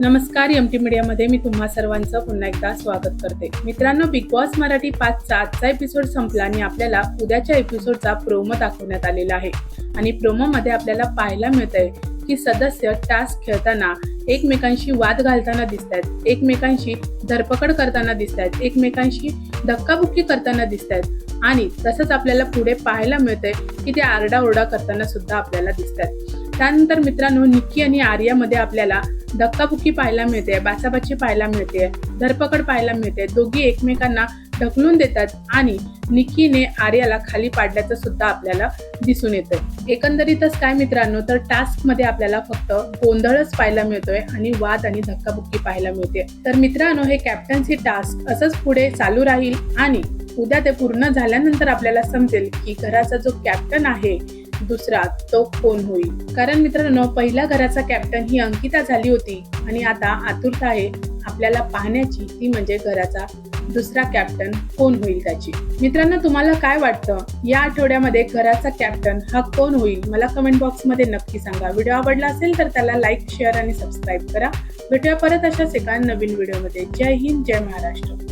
नमस्कार. एमटी मीडियामध्ये मी तुम्हा सर्वांचं पुन्हा एकदा स्वागत करते. मित्रांनो, बिग बॉस मराठी 5चा आजचा एपिसोड संपला आणि आपल्याला उद्याच्या एपिसोडचा प्रोमो दाखवण्यात आलेला आहे. आणि प्रोमोमध्ये आपल्याला पाहायला मिळतंय की सदस्य टास्क खेळताना एकमेकांशी वाद घालताना दिसत आहेत, एकमेकांशी धरपकड करताना दिसत आहेत, एकमेकांशी धक्काबुक्की करताना दिसत आहेत. आणि तसंच आपल्याला पुढे पाहायला मिळतंय की ते आरडाओरडा करताना सुद्धा आपल्याला दिसत आहेत. त्यानंतर मित्रांनो, निक्की आणि आर्यामध्ये आपल्याला धक्काबुक्की पाहायला मिळते, बाचाबाची पाहायला मिळते, धरपकड पाहायला मिळते. दोघी एकमेकांना ढकलून देतात आणि निक्कीने आर्याला खाली पाडल्याचं सुद्धा आपल्याला दिसून येतंय. एकंदरीतच काय मित्रांनो, तर टास्क मध्ये आपल्याला फक्त गोंधळच पाहायला मिळतोय आणि वाद आणि धक्काबुक्की पाहायला मिळते. तर मित्रांनो, हे कॅप्टन्सी टास्क असंच पुढे चालू राहील आणि उद्या ते पूर्ण झाल्यानंतर आपल्याला समजेल की घराचा जो कॅप्टन आहे दुसरा तो कोण होईल. कारण मित्रांनो, पहिल्या घराचा कॅप्टन ही अंकिता झाली होती आणि आता आतुरता आहे आपल्याला पाहण्याची, ती म्हणजे घराचा दुसरा कॅप्टन कोण होईल त्याची. मित्रांनो, तुम्हाला काय वाटतं या आठवड्यामध्ये घराचा कॅप्टन हा कोण होईल? मला कमेंट बॉक्स मध्ये नक्की सांगा. व्हिडिओ आवडला असेल तर त्याला लाईक, शेअर आणि सबस्क्राईब करा. भेटूया परत अशाच एका नवीन व्हिडिओमध्ये. जय हिंद, जय महाराष्ट्र.